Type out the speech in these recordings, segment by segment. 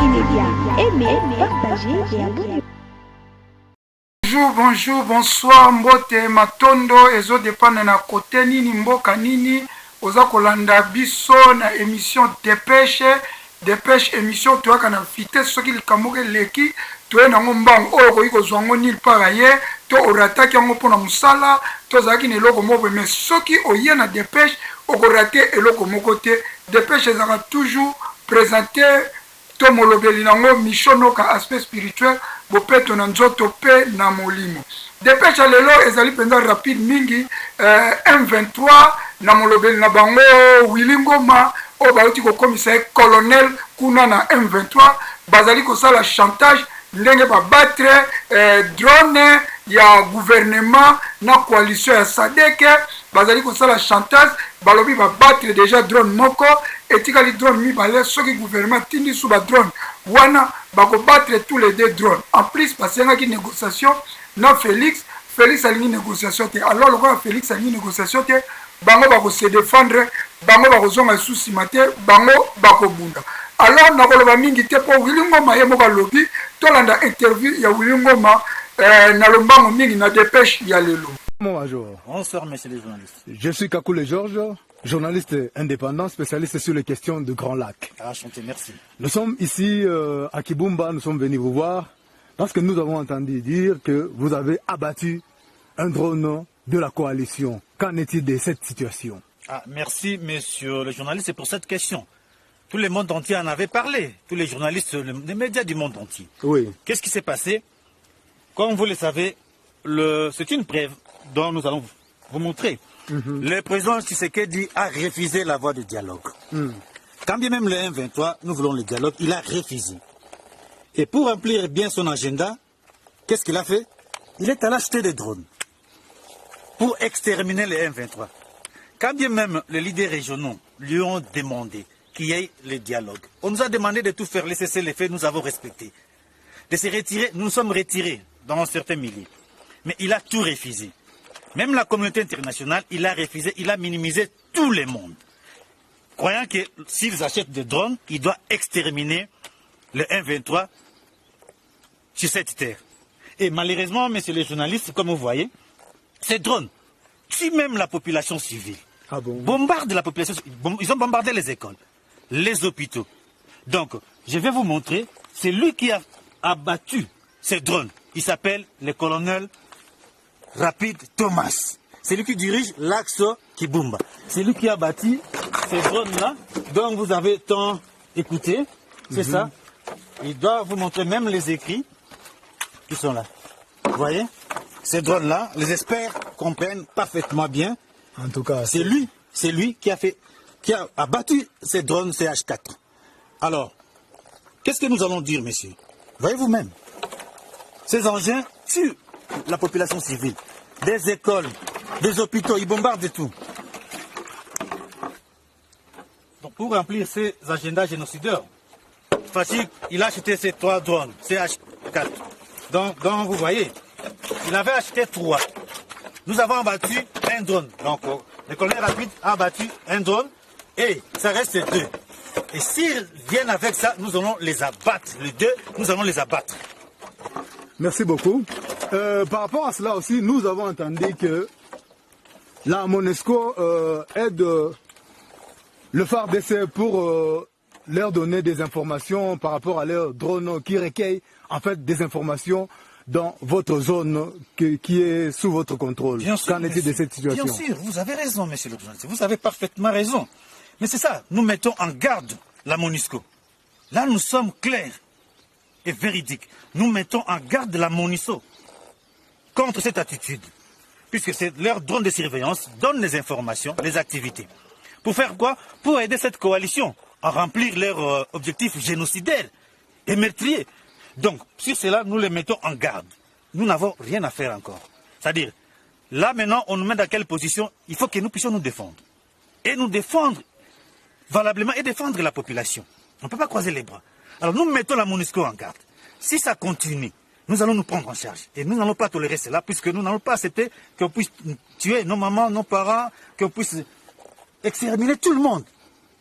Immédiat. Aimez, partagez et abonnez. Bonjour, bonsoir, mbote matondo ezo dépendre na côté nini mboka nini oza kolanda biso na émission dépêche émission toaka na vitesse soki likamoke leki toye nango mbango oyo koyi kozwa ngo nil par ailleurs to orataki yango mpona mosala tozalaki na eloko moko mais soki oye na dépêche okorate eloko moko te. Dépêche ezalaka toujours présenté to molobeli nango mishonoka aspect spirituel bopeto na nzoto pe na molimo. Dépêche lelo ezali penza rapide mingi M23 na molobeli na bango Willy Ngoma o bauti ko commissaire colonel kuna na M23 bazali ko sala chantage ndenge ba battre drone ya gouvernement na coalition ya SADC bazali ko sala chantage balobi ba battre déjà drone moko etikali drone mibale soki gouvernement tindi sous ba drone wana bako battre tous les deux drones. En plus parce qu'il y a une négociation na Félix a une négociation alors le roi Félix a une négociation bango bako se défendre bango bako zonga souci maté bango bako bunda. Alors nakoloba mingi te po Willy Ngoma ye moka lobi tolanda interview ya Willy Ngoma na lombango mingi na dépêche ya lelo. Mon major. Bonsoir, messieurs les journalistes. Je suis Kakoule Georges, journaliste indépendant, spécialiste sur les questions de Grand Lac. Enchanté, merci. Nous sommes ici à Kibumba, nous sommes venus vous voir parce que nous avons entendu dire que vous avez abattu un drone de la coalition. Qu'en est-il de cette situation? Merci, messieurs les journalistes, pour cette question. Tout le monde entier en avait parlé, tous les journalistes, les médias du monde entier. Oui. Qu'est-ce qui s'est passé? Comme vous le savez, c'est une preuve dont nous allons vous montrer. Le président Tshisekedi a refusé la voie de dialogue. Quand bien même le M23, nous voulons le dialogue, il a refusé. Et pour remplir bien son agenda, qu'est-ce qu'il a fait? Il est allé acheter des drones pour exterminer le M23. Quand bien même les leaders régionaux lui ont demandé qu'il y ait le dialogue, on nous a demandé de tout faire, laisser les faits, nous avons respecté. De se retirer, nous nous sommes retirés dans certains milieux. Mais il a tout refusé. Même la communauté internationale, il a refusé, il a minimisé tout le monde. Croyant que s'ils achètent des drones, il doit exterminer le M23 sur cette terre. Et malheureusement, messieurs les journalistes, comme vous voyez, ces drones tuent même la population civile. Ah bon? Bombardent la population civile. Ils ont bombardé les écoles, les hôpitaux. Donc, je vais vous montrer, c'est lui qui a abattu ces drones. Il s'appelle le colonel Rapide Thomas. C'est lui qui dirige l'axe Kibumba. C'est lui qui a bâti ces drones-là, dont vous avez tant écouté. C'est ça. Il doit vous montrer même les écrits qui sont là. Vous voyez? Ces drones-là, les experts comprennent parfaitement bien. En tout cas, c'est lui qui a abattu ces drones CH4. Alors, qu'est-ce que nous allons dire, messieurs? Voyez vous-même. Ces engins tuent la population civile. Des écoles, des hôpitaux, ils bombardent et tout. Donc pour remplir ces agendas génocideurs, Fatigue, il a acheté ces 3 drones, CH4. Donc vous voyez, il avait acheté 3. Nous avons abattu un drone. Donc le colonel Rapide a abattu un drone et ça reste 2. Et s'ils viennent avec ça, nous allons les abattre. Les 2, nous allons les abattre. merci beaucoup. Par rapport à cela aussi, nous avons entendu que la MONUSCO aide le FARDC pour leur donner des informations par rapport à leurs drones qui recueillent en fait des informations dans votre zone qui est sous votre contrôle. Qu'en est-il de cette situation? Bien sûr, vous avez raison, monsieur le journaliste. Vous avez parfaitement raison. Mais c'est ça, nous mettons en garde la MONUSCO. Là, nous sommes clairs et véridiques. Nous mettons en garde la MONUSCO contre cette attitude. Puisque c'est leur drone de surveillance donne les informations, les activités. Pour faire quoi? Pour aider cette coalition à remplir leurs objectifs génocidaires et meurtriers. Donc, sur cela, nous les mettons en garde. Nous n'avons rien à faire encore. C'est-à-dire, là maintenant, on nous met dans quelle position? Il faut que nous puissions nous défendre. Et nous défendre valablement et défendre la population. On ne peut pas croiser les bras. Alors nous mettons la MONUSCO en garde. Si ça continue, nous allons nous prendre en charge. Et nous n'allons pas tolérer cela, puisque nous n'allons pas accepter qu'on puisse tuer nos mamans, nos parents, qu'on puisse exterminer tout le monde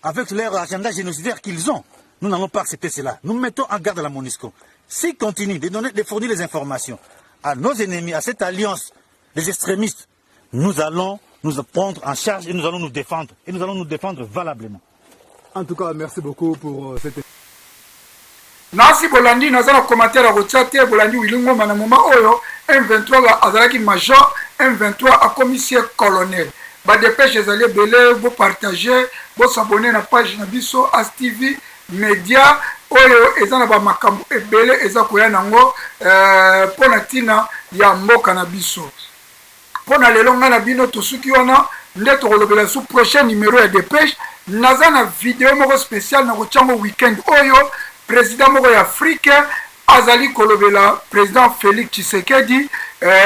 avec leur agenda génocidaire qu'ils ont. Nous n'allons pas accepter cela. Nous mettons en garde la MONUSCO. S'ils continuent de fournir les informations à nos ennemis, à cette alliance des extrémistes, nous allons nous prendre en charge et nous allons nous défendre. Et nous allons nous défendre valablement. En tout cas, merci beaucoup pour cette... Nasi Bolandi naza na commentaire à Rochate Bolandi Wilingo na moment oyo M23 azalaki major M23 a commissaire colonel ba dépêche ezali belé bo partager bo s'abonner na page na biso As TV Media oyo eza na ba makambo ebele eza koya nango pona tina ya mboka na biso pona lelo nga na bino tosuki wana nde tokolobela sous prochain numéro ya dépêche naza na vidéo moko spécial na kochango weekend oyo président moko ya Afrique azali kolobela président Félix Tshisekedi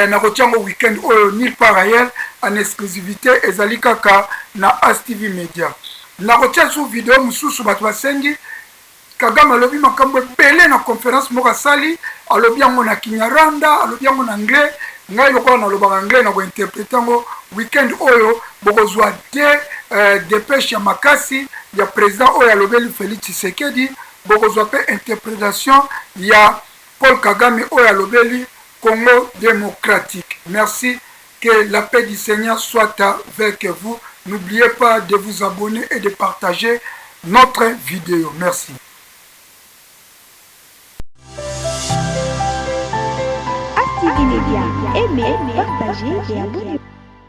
na kochango weekend oyo nulle part ailleurs en exclusivité ezali kaka na As TV Media na kocha sous vidéo mususu bato basengi Kagame alobi makambo ebele na conférence moko asali alobi yango na Kinyarwanda alobi yango na anglais ngai lokola na lobaka anglais na kointerprete yango weekend oyo bokozwa dépêche ya makasi ya président oyo alobeli Félix Tshisekedi bokozwa pe interprétation ya Paul Kagame oyo alobeli Congo démocratique. Merci, que la paix du Seigneur soit avec vous. N'oubliez pas de vous abonner et de partager notre vidéo. Merci. As TV Media, aimez, partagez et abonnez-vous.